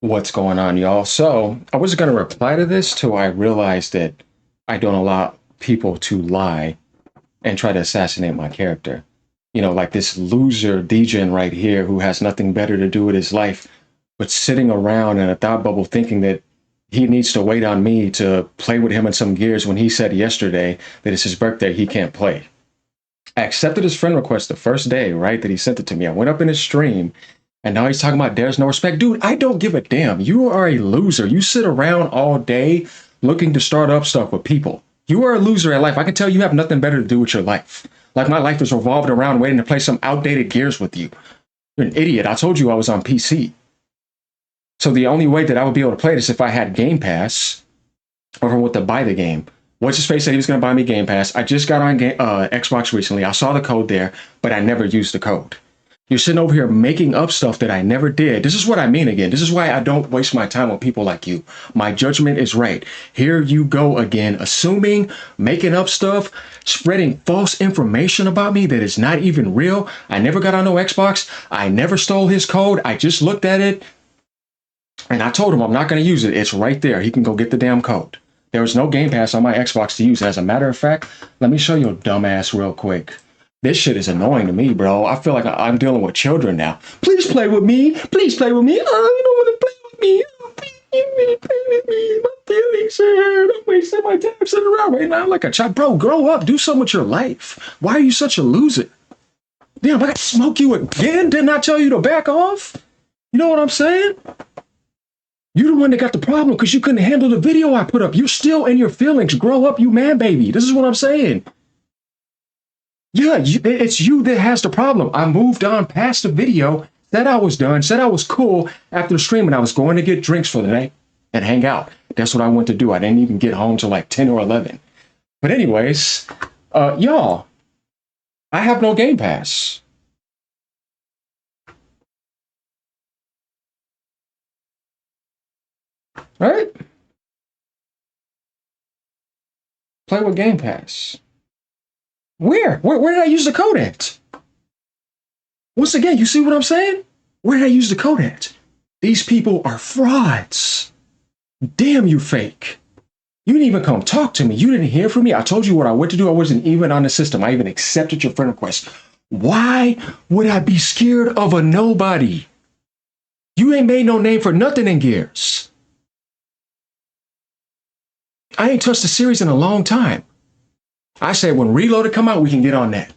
What's going on, y'all? So I wasn't going to reply to this till I realized that I don't allow people to lie and try to assassinate my character. You know, like this loser degen right here who has nothing better to do with his life, but sitting around in a thought bubble thinking that he needs to wait on me to play with him in some gears when he said yesterday that it's his birthday, he can't play. I accepted his friend request the first day, right, that he sent it to me. I went up in his stream and now he's talking about there's no respect. Dude, I don't give a damn. You are a loser. You sit around all day looking to start up stuff with people. You are a loser at life. I can tell you have nothing better to do with your life. Like my life is revolved around waiting to play some outdated gears with you. You're an idiot. I told you I was on PC. So the only way that I would be able to play this if I had Game Pass or if I went to buy the game. What's his face said he was going to buy me Game Pass. I just got on Xbox recently. I saw the code there, but I never used the code. You're sitting over here making up stuff that I never did. This is what I mean again. This is why I don't waste my time on people like you. My judgment is right. Here you go again, assuming, making up stuff, spreading false information about me that is not even real. I never got on no Xbox. I never stole his code. I just looked at it and I told him I'm not going to use it. It's right there. He can go get the damn code. There was no Game Pass on my Xbox to use. As a matter of fact, let me show your dumbass real quick. This shit is annoying to me, bro. I feel like I'm dealing with children now. Please play with me. Please play with me. Oh, you don't want to play with me. Oh, please play with me. My feelings hurt. I'm wasting my time sitting around right now like a child. Bro, grow up. Do something with your life. Why are you such a loser? Damn, I got to smoke you again? Didn't I tell you to back off? You know what I'm saying? You're the one that got the problem because you couldn't handle the video I put up. You're still in your feelings. Grow up, you man baby. This is what I'm saying. Yeah, it's you that has the problem. I moved on past the video, said I was done, said I was cool after the stream, and I was going to get drinks for the night and hang out. That's what I went to do. I didn't even get home till like 10 or 11. But anyways, y'all, I have no Game Pass. All right? Play with Game Pass. Where did I use the code at? Once again, you see what I'm saying? Where did I use the code at? These people are frauds. Damn you, fake. You didn't even come talk to me. You didn't hear from me. I told you what I went to do. I wasn't even on the system. I even accepted your friend request. Why would I be scared of a nobody? You ain't made no name for nothing in Gears. I ain't touched the series in a long time. I said when Reloaded come out, we can get on that.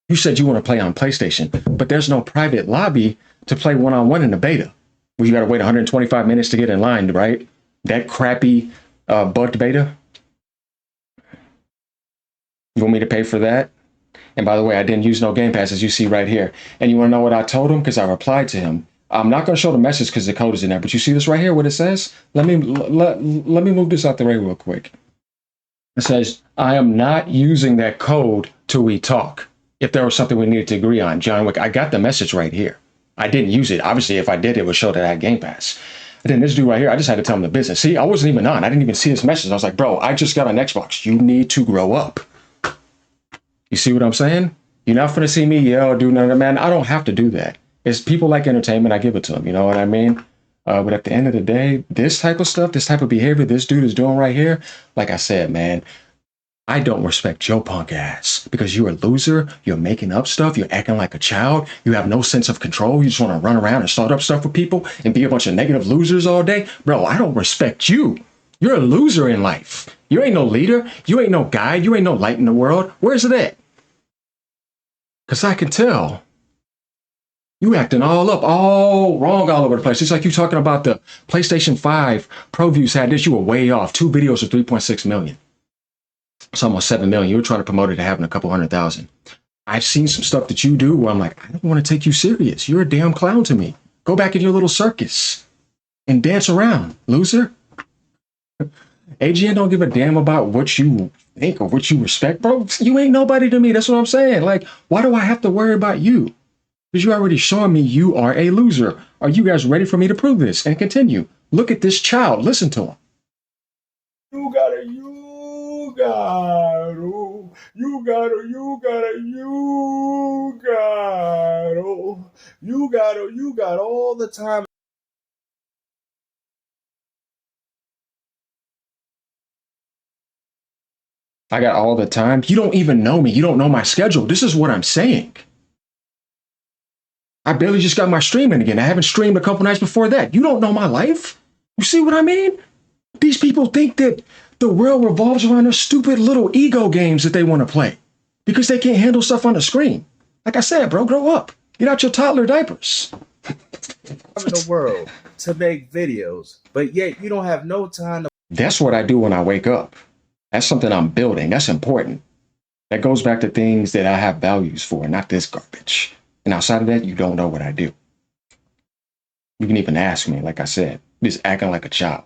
You said you want to play on PlayStation, but there's no private lobby to play one-on-one in the beta. Well, you got to wait 125 minutes to get in line, right? That crappy bugged beta. You want me to pay for that? And by the way, I didn't use no Game Pass, as you see right here. And you want to know what I told him? Because I replied to him. I'm not going to show the message because the code is in there, but you see this right here, what it says? Let me move this out the way real quick. It says, I am not using that code till we talk. If there was something we needed to agree on, John Wick, I got the message right here. I didn't use it. Obviously, if I did, it would show that I had Game Pass. And then this dude right here, I just had to tell him the business. See, I wasn't even on. I didn't even see this message. I was like, bro, I just got an Xbox. You need to grow up. You see what I'm saying? You're not going to see me yell, do nothing, man. I don't have to do that. It's people like entertainment. I give it to them. You know what I mean? But at the end of the day, this type of stuff, this type of behavior this dude is doing right here, like I said, man, I don't respect your punk ass because you're a loser. You're making up stuff. You're acting like a child. You have no sense of control. You just want to run around and start up stuff with people and be a bunch of negative losers all day. Bro, I don't respect you. You're a loser in life. You ain't no leader. You ain't no guide. You ain't no light in the world. Where's it at? Because I can tell. You acting all up, all wrong all over the place. It's like you talking about the PlayStation 5 Pro Views had this. You were way off. 2 videos of 3.6 million. It's almost 7 million. You were trying to promote it to having a couple 100,000. I've seen some stuff that you do where I'm like, I don't want to take you serious. You're a damn clown to me. Go back in your little circus and dance around, loser. AGN don't give a damn about what you think or what you respect, bro. You ain't nobody to me. That's what I'm saying. Like, why do I have to worry about you? Because you already showing me you are a loser. Are you guys ready for me to prove this and continue? Look at this child. Listen to him. You gotta, you gotta, you gotta, you gotta, you gotta, you gotta, you got all the time. I got all the time. You don't even know me. You don't know my schedule. This is what I'm saying. I barely just got my streaming again. I haven't streamed a couple nights before that. You don't know my life. You see what I mean? These people think that the world revolves around their stupid little ego games that they want to play because they can't handle stuff on the screen. Like I said, bro, grow up. Get out your toddler diapers. In the world to make videos, but yet you don't have no time to. That's what I do when I wake up. That's something I'm building. That's important. That goes back to things that I have values for, not this garbage. And outside of that, you don't know what I do. You can even ask me, like I said, just acting like a child.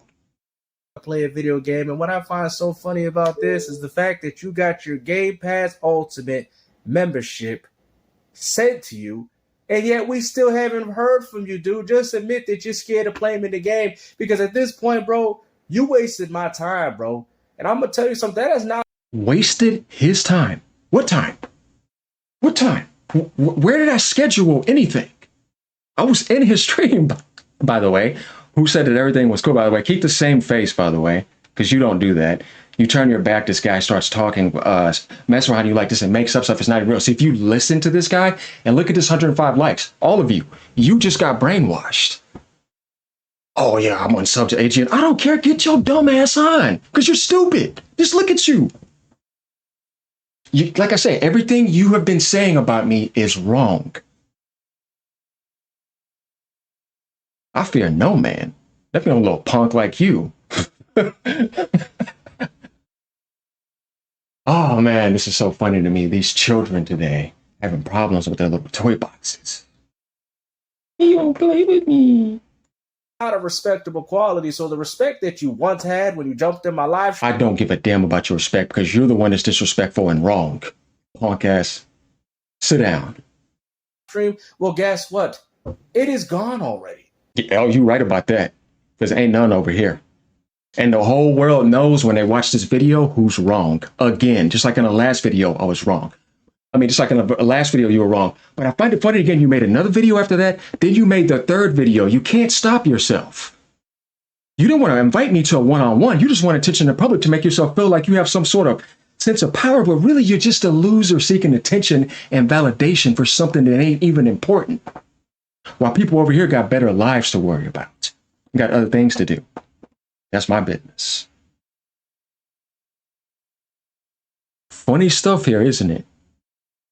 Play a video game, and what I find so funny about this is the fact that you got your Game Pass Ultimate membership sent to you, and yet we still haven't heard from you, dude. Just admit that you're scared to play him in the game, because at this point, bro, you wasted my time, bro. And I'm gonna tell you something, that is not wasted his time. What time? What time? Where did I schedule anything? I was in his stream, by the way. Who said that everything was cool, by the way? Keep the same face, by the way, because you don't do that. You turn your back, this guy starts talking, mess around you like this and makes up stuff. It's not real. See, if you listen to this guy and look at this 105 likes, all of you, you just got brainwashed. Oh, yeah, I'm on subject agent. I don't care. Get your dumb ass on because you're stupid. Just look at you. Like I say, everything you have been saying about me is wrong. I fear no man. Definitely a little punk like you. Oh man, this is so funny to me. These children today having problems with their little toy boxes. You won't play with me. not a respectable quality. So the respect that you once had when you jumped in my live stream, I don't give a damn about your respect because you're the one that's disrespectful and wrong. Punk ass. Sit down. Stream. Well, guess what? It is gone already. Yeah, you right about that. Because ain't none over here. And the whole world knows when they watch this video who's wrong. Again, just like in the last video, I was wrong. I mean, just like in the last video, you were wrong. But I find it funny again, you made another video after that. Then you made the third video. You can't stop yourself. You didn't want to invite me to a one-on-one. You just want attention in the public to make yourself feel like you have some sort of sense of power. But really, you're just a loser seeking attention and validation for something that ain't even important. While people over here got better lives to worry about. Got other things to do. That's my business. Funny stuff here, isn't it?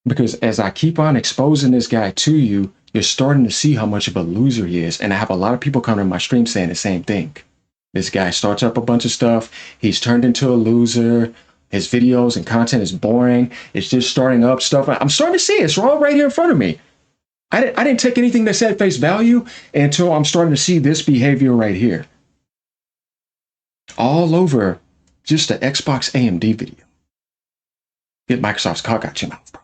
Because as I keep on exposing this guy to you, you're starting to see how much of a loser he is. And I have a lot of people coming to my stream saying the same thing. This guy starts up a bunch of stuff. He's turned into a loser. His videos and content is boring. It's just starting up stuff. I'm starting to see it. It's all right here in front of me. I didn't take anything that said face value until I'm starting to see this behavior right here. All over just the Xbox AMD video. Get Microsoft's cock out your mouth, bro.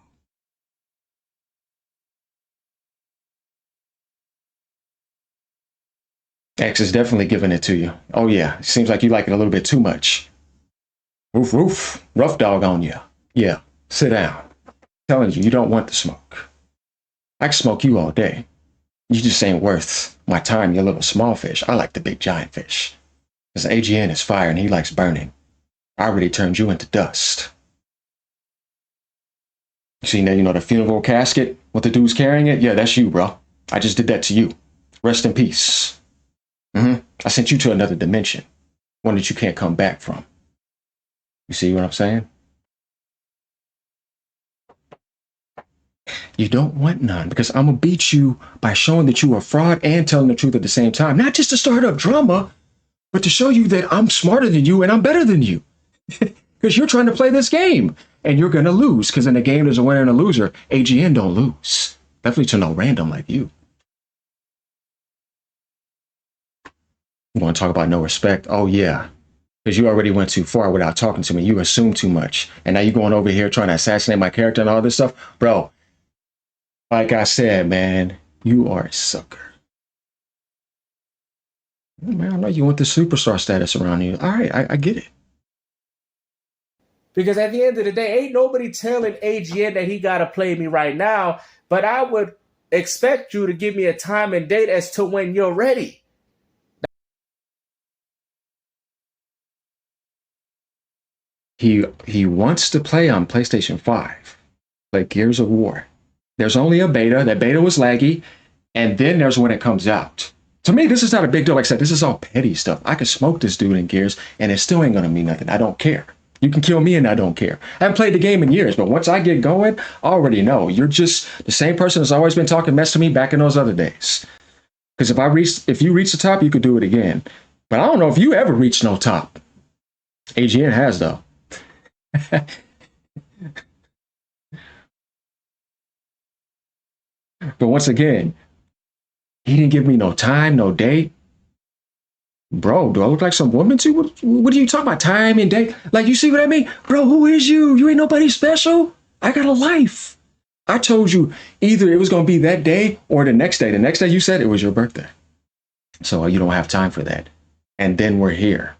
X is definitely giving it to you. Oh yeah, seems like you like it a little bit too much. Roof, rough dog on you. Yeah, sit down. I'm telling you, you don't want the smoke. I can smoke you all day. You just ain't worth my time, you little small fish. I like the big giant fish. Because AGN is fire and he likes burning. I already turned you into dust. You see now, you know the funeral casket? What the dude's carrying it? Yeah, that's you, bro. I just did that to you. Rest in peace. I sent you to another dimension. One that you can't come back from. You see what I'm saying? You don't want none because I'm going to beat you by showing that you are a fraud and telling the truth at the same time. Not just to start up drama, but to show you that I'm smarter than you and I'm better than you. Because you're trying to play this game and you're going to lose because in the game there's a winner and a loser. AGN don't lose. Definitely to no random like you. You want to talk about no respect? Oh, yeah. Because you already went too far without talking to me. You assume too much. And now you're going over here trying to assassinate my character and all this stuff. Bro, like I said, man, you are a sucker. Man, I know you want the superstar status around you. All right, I get it. Because at the end of the day, ain't nobody telling AGN that he got to play me right now. But I would expect you to give me a time and date as to when you're ready. he wants to play on PlayStation 5, like Gears of War. There's only a beta. That beta was laggy, and then there's when it comes out. To me, this is not a big deal. Like I said, this is all petty stuff. I could smoke this dude in Gears, and it still ain't gonna mean nothing. I don't care. You can kill me, and I don't care. I haven't played the game in years, but once I get going, I already know you're just the same person that's always been talking mess to me back in those other days. Because if you reach the top, you could do it again. But I don't know if you ever reached no top. AGN has though. But once again, he didn't give me no time, no date. Bro, do I look like some woman too? What are you talking about? Time and date? Like, you see what I mean? Bro, who is you? You ain't nobody special. I got a life. I told you either it was going to be that day or the next day. The next day you said it was your birthday. So you don't have time for that. And then we're here.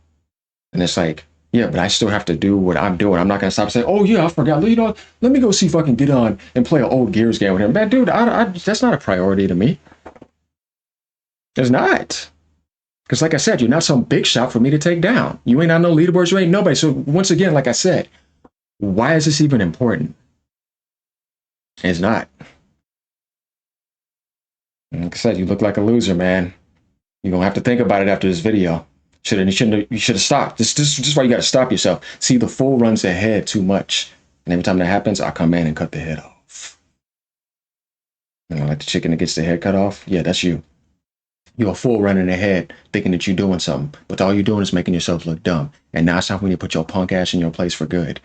And it's like, yeah, but I still have to do what I'm doing. I'm not going to stop and say, oh, yeah, I forgot. You know, let me go see if I can get on and play an old Gears game with him. Man, dude, that's not a priority to me. It's not. Because like I said, you're not some big shot for me to take down. You ain't on no leaderboards. You ain't nobody. So once again, like I said, why is this even important? It's not. Like I said, you look like a loser, man. You're going to have to think about it after this video. You should have stopped. This is why you got to stop yourself. See, the fool runs ahead too much. And every time that happens, I come in and cut the head off. You know, like the chicken that gets the head cut off? Yeah, that's you. You're a fool running ahead, thinking that you're doing something. But all you're doing is making yourself look dumb. And now it's time for you to put your punk ass in your place for good.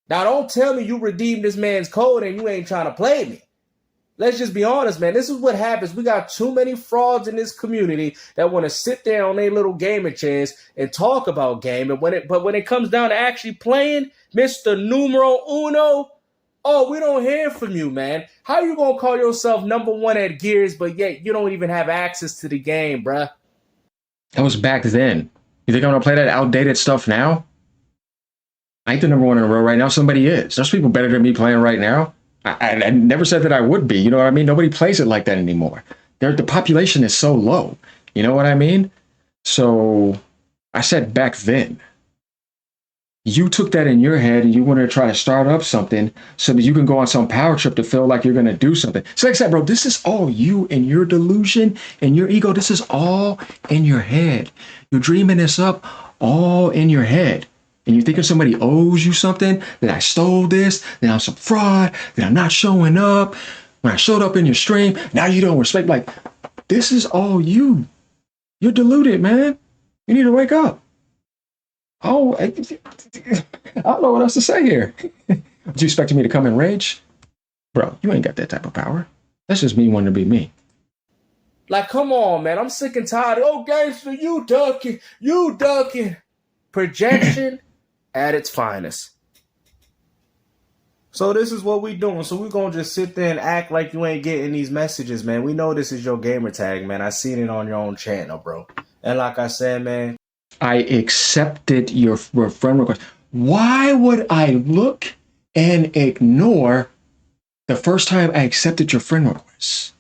Now, don't tell me you redeemed this man's code and you ain't trying to play me. Let's just be honest, man. This is what happens. We got too many frauds in this community that want to sit there on their little gaming chairs and talk about gaming. But when it comes down to actually playing, Mr. Numero Uno, oh, we don't hear from you, man. How you gonna call yourself number one at Gears, but yet you don't even have access to the game, bruh? That was back then. You think I'm gonna play that outdated stuff now? I ain't the number one in a row right now. Somebody is. There's people better than me playing right now. I never said that I would be. You know what I mean? Nobody plays it like that anymore. The population is so low. You know what I mean? So I said back then. You took that in your head and you want to try to start up something so that you can go on some power trip to feel like you're going to do something. So like I said, bro, this is all you and your delusion and your ego. This is all in your head. You're dreaming this up all in your head. And you're thinking somebody owes you something, that I stole this, that I'm some fraud, that I'm not showing up. When I showed up in your stream, now you don't respect. Like, this is all you. You're deluded, man. You need to wake up. Oh, I don't know what else to say here. Would you expect me to come in rage? Bro, you ain't got that type of power. That's just me wanting to be me. Like, come on, man. I'm sick and tired. Oh, GameStuh, you ducking. Projection at its finest. So this is what we doing. So we're going to just sit there and act like you ain't getting these messages, man. We know this is your gamer tag, man. I seen it on your own channel, bro. And like I said, man, I accepted your friend request. Why would I look and ignore the first time I accepted your friend request?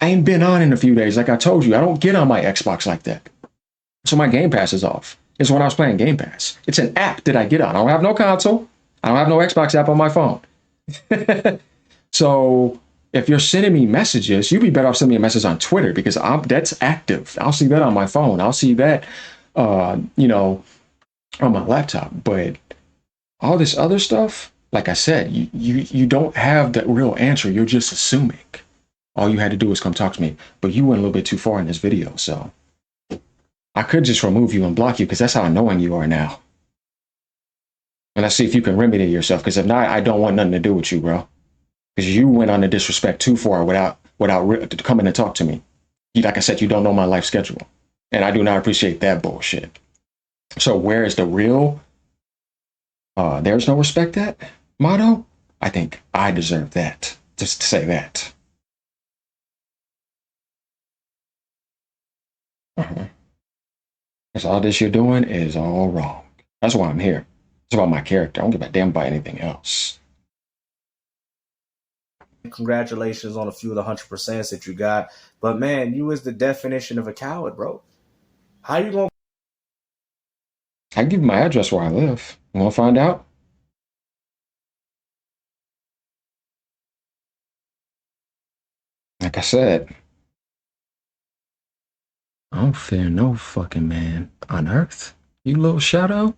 I ain't been on in a few days. Like I told you, I don't get on my Xbox like that. So my Game Pass is off. It's when I was playing Game Pass. It's an app that I get on. I don't have no console. I don't have no Xbox app on my phone. So if you're sending me messages, you'd be better off sending me a message on Twitter because that's active. I'll see that on my phone. I'll see that, on my laptop. But all this other stuff, like I said, you don't have the real answer. You're just assuming. All you had to do was come talk to me. But you went a little bit too far in this video, so I could just remove you and block you because that's how annoying you are now. And let's see if you can remedy yourself, because if not, I don't want nothing to do with you, bro. Because you went on the disrespect too far without coming to talk to me. Like I said, you don't know my life schedule. And I do not appreciate that bullshit. So where is the real, there's no respect at motto? I think I deserve that. Just to say that. Because all this you're doing is all wrong. That's why I'm here. It's about my character. I don't give a damn about anything else. congratulations on a few of the 100% that you got. But man, you is the definition of a coward, bro. How you gonna I can give you my address where I live. You want to find out? Like I said, I don't fear no fucking man on earth. You little shadow.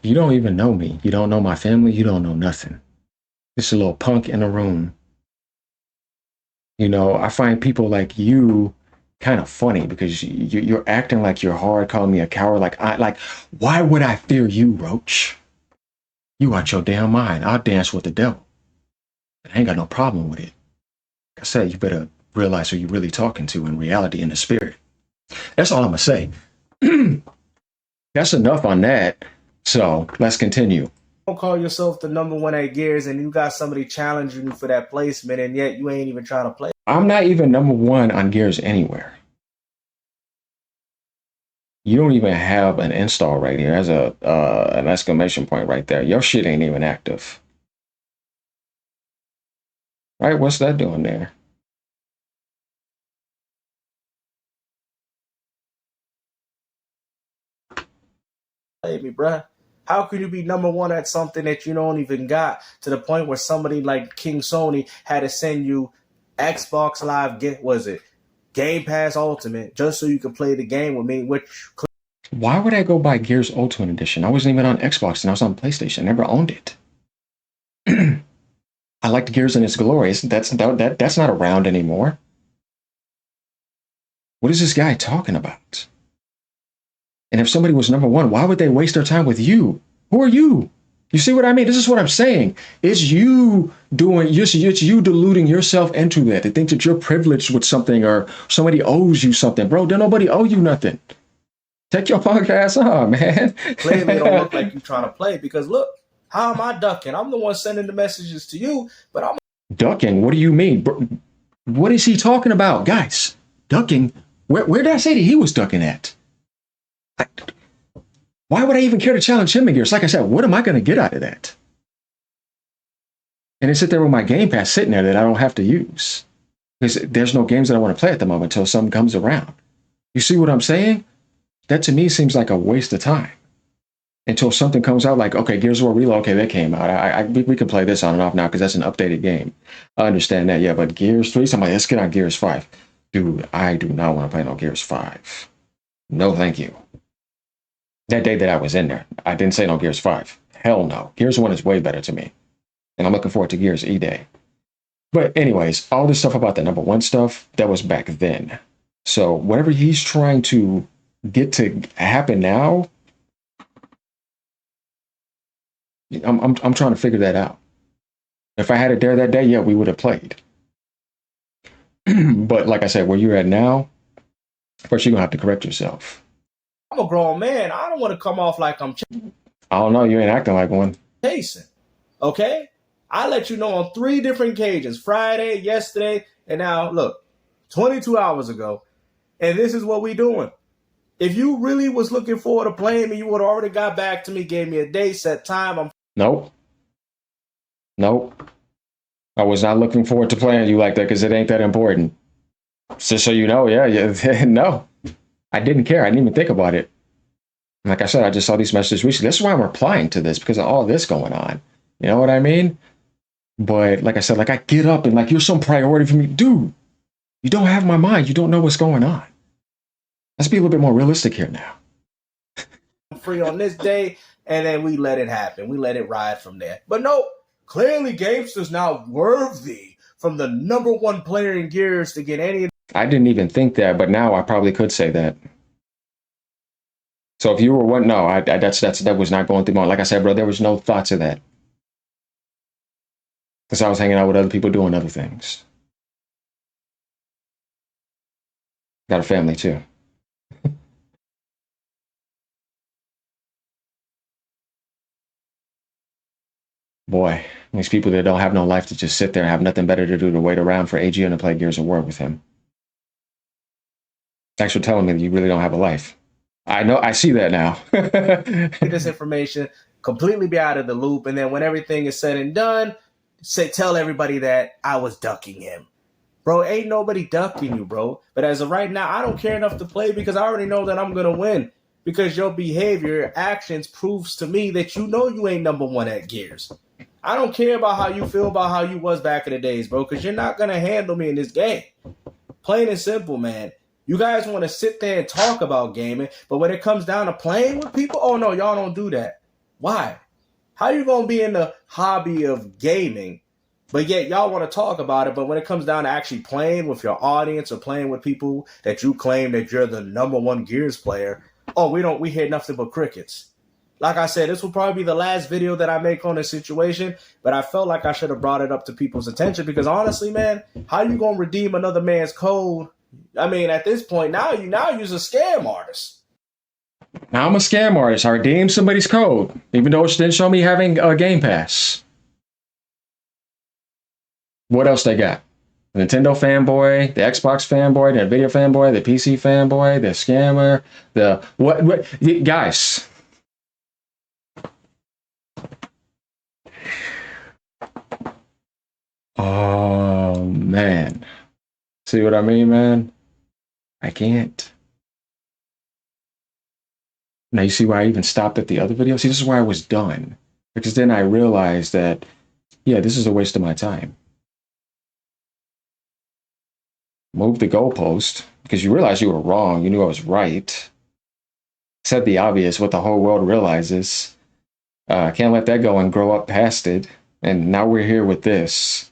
You don't even know me. You don't know my family. You don't know nothing. Just a little punk in a room. You know, I find people like you kind of funny because you're acting like you're hard, calling me a coward. Why would I fear you, Roach? You out your damn mind. I'll dance with the devil. I ain't got no problem with it. Like I said, you better realize who you're really talking to in reality, in the spirit. That's all I'm gonna say. That's enough on that. So let's continue. Don't call yourself the number one at Gears, and you got somebody challenging you for that placement, and yet you ain't even trying to play. I'm not even number one on Gears anywhere. You don't even have an install right here. There's an exclamation point right there. Your shit ain't even active. Right? What's that doing there? Play me, bruh. How can you be number one at something that you don't even got, to the point where somebody like King Sony had to send you Xbox Live, was it Game Pass Ultimate, just so you could play the game with me? Which, Why would I go buy Gears Ultimate Edition? I wasn't even on Xbox and I was on PlayStation. I never owned it. I liked Gears in its glory. That's not around anymore. What is this guy talking about? And if somebody was number one, why would they waste their time with you? Who are you? You see what I mean? This is what I'm saying. It's you doing, it's you deluding yourself into that, to think that you're privileged with something or somebody owes you something. Bro, don't nobody owe you nothing. Take your punk ass on, man. clearly it don't look like you trying to play, because look, how am I ducking? I'm the one sending the messages to you, but I'm ducking. What do you mean? What is he talking about, guys? Ducking? Where did I say that he was ducking at? Why would I even care to challenge him in Gears? Like I said, what am I going to get out of that? And then sit there with my Game Pass sitting there that I don't have to use, because there's no games that I want to play at the moment until something comes around. You see what I'm saying? That to me seems like a waste of time. Until something comes out, like, okay, Gears of War Reload, okay, that came out. We can play this on and off now because that's an updated game. I understand that, yeah, but Gears 3, somebody, let's get on Gears 5. Dude, I do not want to play no Gears 5. No, thank you. That day that I was in there, I didn't say no Gears 5. Hell no. Gears 1 is way better to me. And I'm looking forward to Gears E-Day. But anyways, all this stuff about the number one stuff, that was back then. So whatever he's trying to get to happen now, I'm trying to figure that out. If I had it there that day, yeah, we would have played. But like I said, where you're at now, first you're gonna have to correct yourself. a grown man. I don't want to come off like I'm I don't know, you ain't acting like one. chasing. Okay? I let you know on 3 different occasions, Friday, yesterday, and now look, 22 hours ago. And this is what we doing. If you really was looking forward to playing me, you would have already got back to me, gave me a date, set time. Nope. I was not looking forward to playing you like that because it ain't that important. Just so you know, yeah, no. I didn't care. I didn't even think about it. Like I said, I just saw these messages recently. That's why I'm replying to this, because of all this going on. You know what I mean? But like I said, like I get up and like you're some priority for me. Dude, you don't have my mind. You don't know what's going on. Let's be a little bit more realistic here now. I'm free on this day, and then we let it happen. We let it ride from there. But no, clearly GameStuh's now worthy from the number one player in Gears to get any. I didn't even think that, but now I probably could say that. So if you were one, no, that was not going through my. Like I said, bro, there was no thoughts of that, because I was hanging out with other people doing other things. Got a family too. Boy, these people that don't have no life to just sit there and have nothing better to do to wait around for AGN to play Gears of War with him. Thanks for telling me that you really don't have a life. I know, I see that now. This information, completely be out of the loop, and then when everything is said and done, tell everybody that I was ducking him. Bro, ain't nobody ducking you, bro. But as of right now, I don't care enough to play because I already know that I'm going to win. Because your behavior, your actions proves to me that you know you ain't number one at Gears. I don't care about how you feel about how you was back in the days, bro, because you're not going to handle me in this game. Plain and simple, man. You guys want to sit there and talk about gaming, but when it comes down to playing with people, oh no, y'all don't do that. Why? How you going to be in the hobby of gaming, but yet y'all want to talk about it, but when it comes down to actually playing with your audience or playing with people that you claim that you're the number one Gears player, oh, we hear nothing but crickets. Like I said, this will probably be the last video that I make on this situation, but I felt like I should have brought it up to people's attention because honestly, man, how you going to redeem another man's code? I mean, at this point, now you're a scam artist. Now I'm a scam artist. I redeemed somebody's code, even though it didn't show me having a Game Pass. What else they got? The Nintendo fanboy, the Xbox fanboy, the Nvidia fanboy, the PC fanboy, the scammer, the what guys. Oh man. See what I mean, man? I can't. Now you see why I even stopped at the other video? See, this is why I was done. Because then I realized that, yeah, this is a waste of my time. Move the goalpost, because you realize you were wrong. You knew I was right. Said the obvious, what the whole world realizes. Can't let that go and grow up past it. And now we're here with this.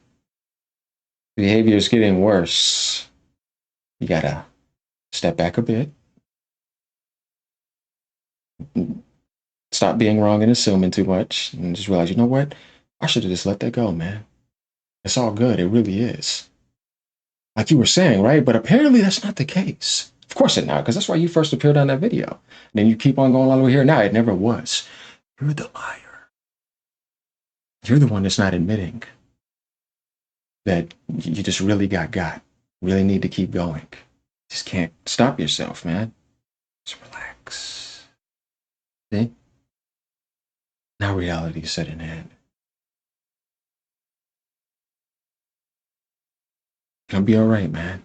Behavior is getting worse. You gotta step back a bit. Stop being wrong and assuming too much. And just realize, you know what? I should have just let that go, man. It's all good. It really is. Like you were saying, right? But apparently that's not the case. Of course it's not, because that's why you first appeared on that video. And then you keep on going all the way here. Now it never was. You're the liar. You're the one that's not admitting that you just really got. Really need to keep going. Just can't stop yourself, man. Just relax. See? Now reality is setting in. Gonna be all right, man.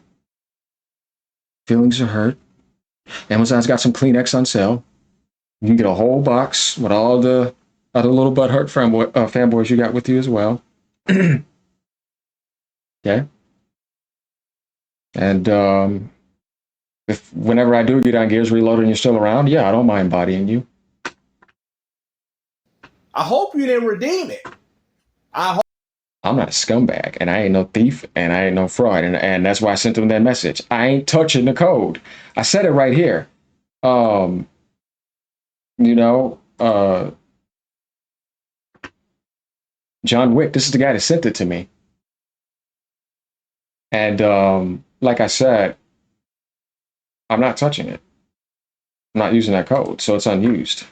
Feelings are hurt. Amazon's got some Kleenex on sale. You can get a whole box with all the other little butthurt fanboys you got with you as well. Okay. And if whenever I do get on Gears Reloaded and you're still around, yeah, I don't mind bodying you. I hope you didn't redeem it. I'm not a scumbag, and I ain't no thief, and I ain't no fraud, and that's why I sent them that message. I ain't touching the code. I said it right here. You know, John Wick, this is the guy that sent it to me. And like I said, I'm not touching it. I'm not using that code, so it's unused.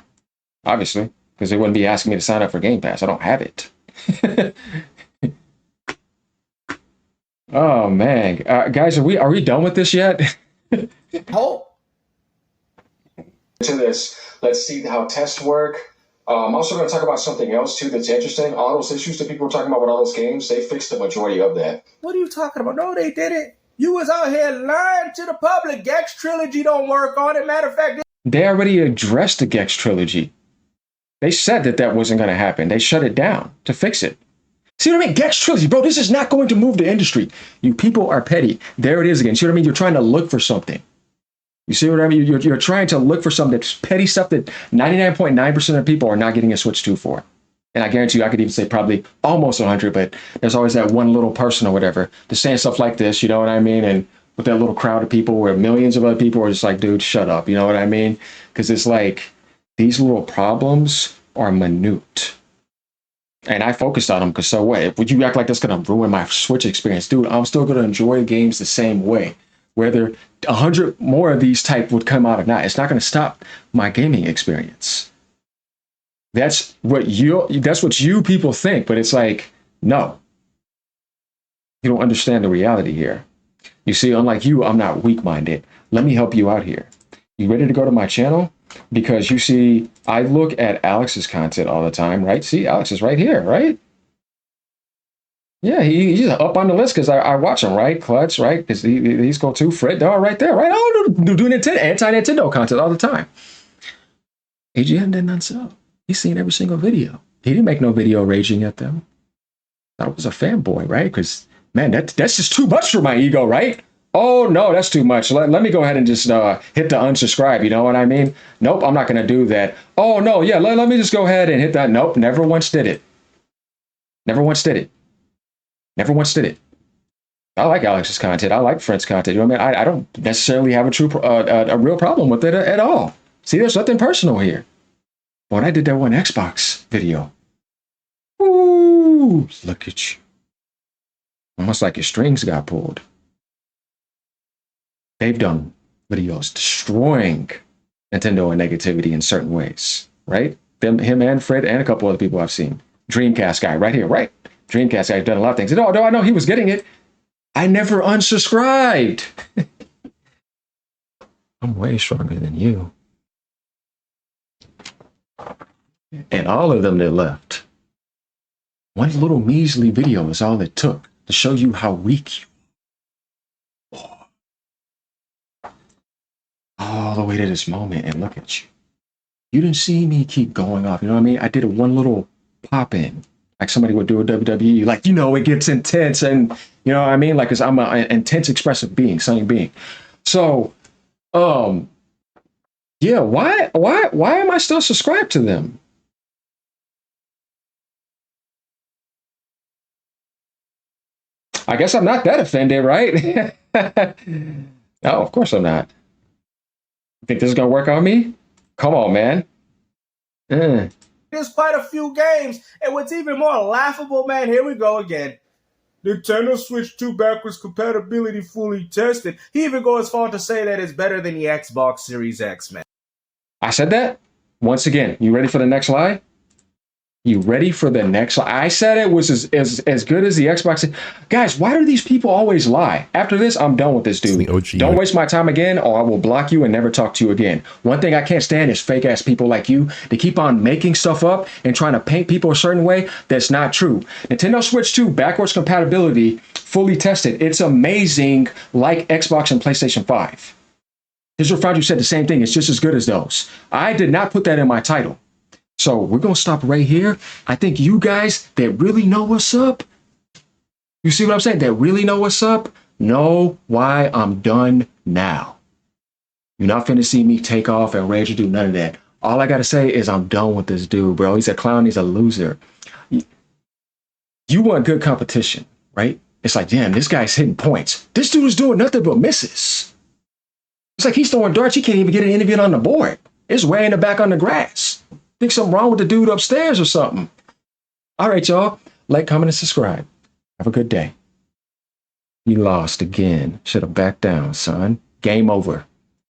Obviously, because they wouldn't be asking me to sign up for Game Pass. I don't have it. Oh man, guys, are we done with this yet? Hope. To this, let's see how tests work. I'm also going to talk about something else too that's interesting. All those issues that people were talking about with all those games, they fixed the majority of that. What are you talking about? No, they didn't. You was out here lying to the public. Gex Trilogy don't work on it. Matter of fact, they already addressed the Gex Trilogy. They said that wasn't going to happen. They shut it down to fix it. See what I mean? Gex Trilogy, bro, this is not going to move the industry. You people are petty. There it is again. See what I mean? You're trying to look for something. You see what I mean? You're trying to look for something that's petty stuff that 99.9% of people are not getting a Switch 2 for. And I guarantee you, I could even say probably almost 100, but there's always that one little person or whatever that's saying stuff like this, you know what I mean? And with that little crowd of people where millions of other people are just like, dude, shut up, you know what I mean? Because it's like, these little problems are minute. And I focused on them because so what? Would you act like that's going to ruin my Switch experience? Dude, I'm still going to enjoy games the same way. Whether 100 more of these type would come out or not, it's not going to stop my gaming experience. That's what you people think, but it's like, no. You don't understand the reality here. You see, unlike you, I'm not weak-minded. Let me help you out here. You ready to go to my channel? Because you see, I look at Alex's content all the time, right? See, Alex is right here, right? Yeah, he's up on the list because I watch him, right? Clutch, right? Because he's go to Fred, they're all right there, right? Oh, do Nintendo, anti-Nintendo content all the time. AGN did not sell. He's seen every single video. He didn't make no video raging at them. Thought it was a fanboy, right? Because man, that's just too much for my ego, right? Oh no, that's too much. Let me go ahead and just hit the unsubscribe. You know what I mean? Nope, I'm not gonna do that. Oh no, yeah, let me just go ahead and hit that. Nope, never once did it. Never once did it. Never once did it. I like Alex's content. I like Fred's content. You know what I mean? I don't necessarily have a real problem with it at all. See, there's nothing personal here. When I did that one Xbox video, ooh, look at you. Almost like your strings got pulled. They've done videos destroying Nintendo and negativity in certain ways, right? Him and Fred and a couple other people I've seen. Dreamcast guy right here, right? Dreamcast guy done a lot of things. No, I know he was getting it. I never unsubscribed. I'm way stronger than you. And all of them that left. One little measly video is all it took to show you how weak you are. All the way to this moment, and look at you. You didn't see me keep going off. You know what I mean? I did one little pop in, like somebody would do a WWE. Like, you know, it gets intense, and you know what I mean? Like, cause I'm an intense, expressive being, sunny being. So, yeah, why am I still subscribed to them? I guess I'm not that offended, right? No, of course I'm not. Think this is gonna work on me? Come on, man. There's quite a few games, and what's even more laughable, man, here we go again. Nintendo Switch 2 backwards compatibility fully tested. He even goes as far to say that it's better than the Xbox Series X, man. I said that once again. You ready for the next lie? You ready for the next lie? I said it was as good as the Xbox. Guys, why do these people always lie? After this, I'm done with this dude. Don't waste my time again, or I will block you and never talk to you again. One thing I can't stand is fake ass people like you. They keep on making stuff up and trying to paint people a certain way that's not true. Nintendo Switch 2 backwards compatibility fully tested. It's amazing, like Xbox and PlayStation 5. Digital Foundry said the same thing. It's just as good as those. I did not put that in my title. So we're going to stop right here. I think you guys that really know what's up, you see what I'm saying? That really know what's up, know why I'm done now. You're not finna see me take off and rage or do none of that. All I got to say is I'm done with this dude, bro. He's a clown. He's a loser. You want good competition, right? It's like, damn, this guy's hitting points. This dude is doing nothing but misses. It's like he's throwing darts. He can't even get an interview on the board. It's way in the back on the grass. Think something wrong with the dude upstairs or something. All right, y'all. Like, comment, and subscribe. Have a good day. You lost again. Should have backed down, son. Game over.